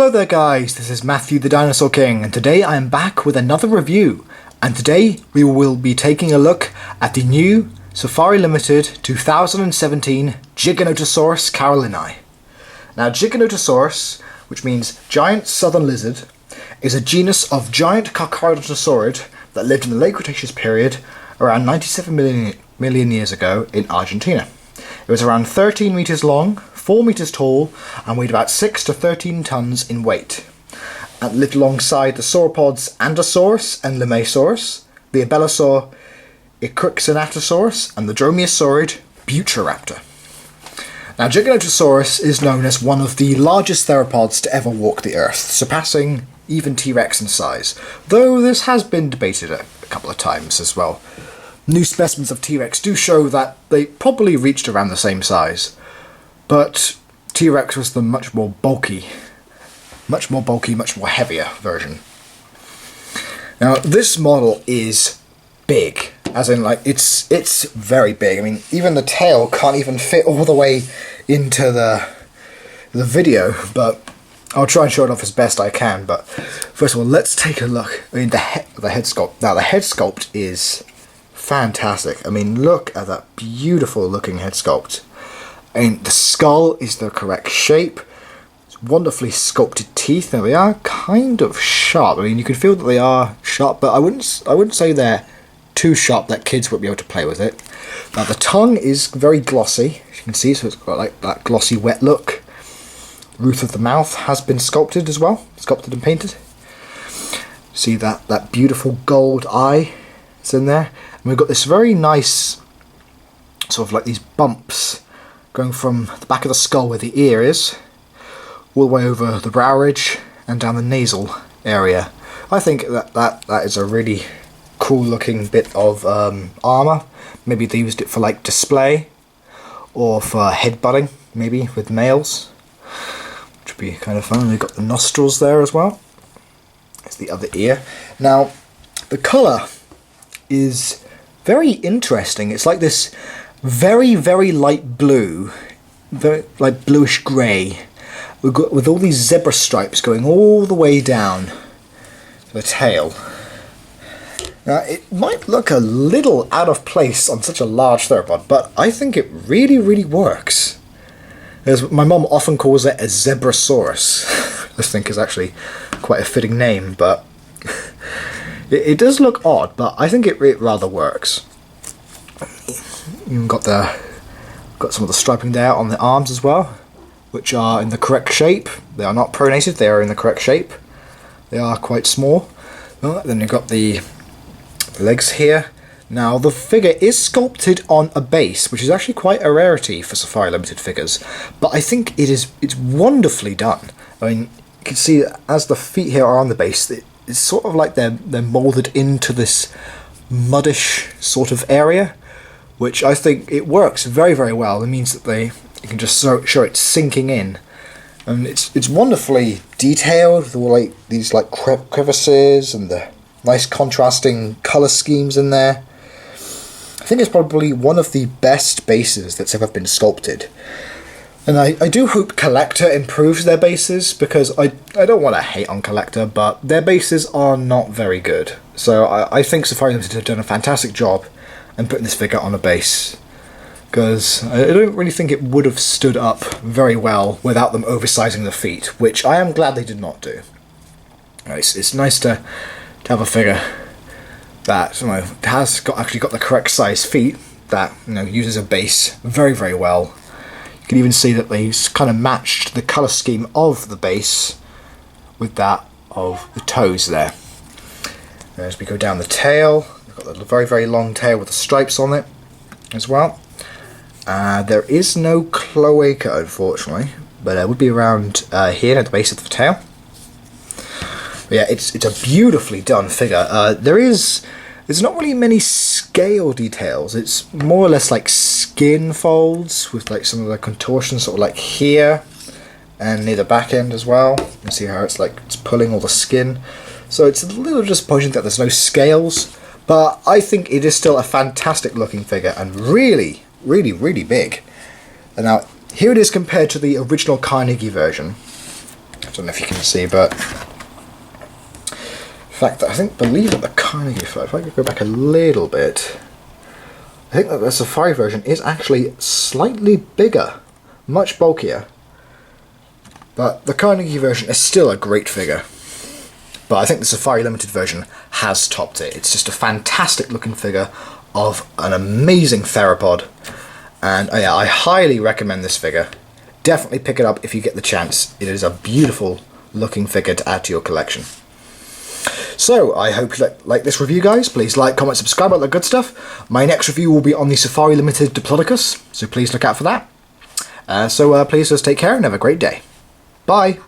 Hello there guys, this is Matthew the Dinosaur King, and today I am back with another review. And today we will be taking a look at the new Safari Ltd 2017 Giganotosaurus carolini. Now Giganotosaurus, which means giant southern lizard, is a genus of giant carcharodontosauride that lived in the late Cretaceous period around 97 million years ago in Argentina. It was around 13 meters long, 4 meters tall, and weighed about 6 to 13 tons in weight. It lived alongside the sauropods Ankylosaurus and Limasaurus, the Abelisaur Icrixonatosaurus, and the dromaeosaurid Butiraptor. Now, Giganotosaurus is known as one of the largest theropods to ever walk the earth, surpassing even T-Rex in size, though this has been debated a couple of times as well. New specimens of T-Rex do show that they probably reached around the same size, but T-Rex was the much more bulky, much more heavier version. Now, this model is big, as in, like, it's very big. I mean, even the tail can't even fit all the way into the video, but I'll try and show it off as best I can. But first of all, let's take a look. I mean, the head sculpt. Now, the head sculpt is fantastic. I mean, look at that beautiful looking head sculpt. I mean, the skull is the correct shape. It's wonderfully sculpted teeth. Now, they are kind of sharp. I mean, you can feel that they are sharp, but I wouldn't say they're too sharp that kids won't be able to play with it. Now, the tongue is very glossy, as you can see, so it's got like that glossy wet look. Roof of the mouth has been sculpted as well, sculpted and painted. See that beautiful gold eye is in there. And we've got this very nice, sort of like these bumps going from the back of the skull where the ear is, all the way over the brow ridge and down the nasal area. I think that is a really cool looking bit of armour. Maybe they used it for like display or for headbutting, maybe with males, which would be kind of fun. We've got the nostrils there as well. There's the other ear. Now, the colour is very interesting. It's like this very, very light blue, very like bluish grey, with all these zebra stripes going all the way down the tail. Now, it might look a little out of place on such a large theropod, but I think it really, really works. As my mum often calls it a zebrasaurus. I think is actually quite a fitting name, but it does look odd, but I think it rather works. You've got some of the striping there on the arms as well, which are in the correct shape. They are not pronated, they are in the correct shape. They are quite small. Then you've got the legs here. Now, the figure is sculpted on a base, which is actually quite a rarity for Safari Limited figures, but I think it's wonderfully done. I mean, you can see that as the feet here are on the base, it's sort of like they're moulded into this muddish sort of area, which I think it works very, very well. It means that you can just show it sinking in, and it's wonderfully detailed with all like these like crevices and the nice contrasting colour schemes in there. I think it's probably one of the best bases that's ever been sculpted. And I do hope Collector improves their bases, because I don't want to hate on Collector, but their bases are not very good. So I think Safari Limited have done a fantastic job in putting this figure on a base, because I don't really think it would have stood up very well without them oversizing the feet, which I am glad they did not do. It's nice to have a figure that has actually got the correct size feet, that uses a base very, very well. You can even see that they kind of matched the colour scheme of the base with that of the toes there. As we go down the tail, we've got the very, very long tail with the stripes on it as well. There is no cloaca, unfortunately, but it would be around here at the base of the tail. But yeah, it's a beautifully done figure. There's not really many scale details. It's more or less like skin folds with like some of the contortions sort of like here and near the back end as well. You can see how it's pulling all the skin. So it's a little disappointing that there's no scales, but I think it is still a fantastic looking figure and really, really, really big. And now here it is compared to the original Carnegie version. don't know if you can see, but in fact, believe that the Carnegie, if I could go back a little bit, I think that the Safari version is actually slightly bigger, much bulkier, but the Carnegie version is still a great figure. But I think the Safari Limited version has topped it. It's just a fantastic looking figure of an amazing theropod, and yeah, I highly recommend this figure. Definitely pick it up if you get the chance. It is a beautiful looking figure to add to your collection. So, I hope you like this review, guys. Please like, comment, subscribe, all that good stuff. My next review will be on the Safari Limited Diplodocus, so please look out for that. Please just take care and have a great day. Bye!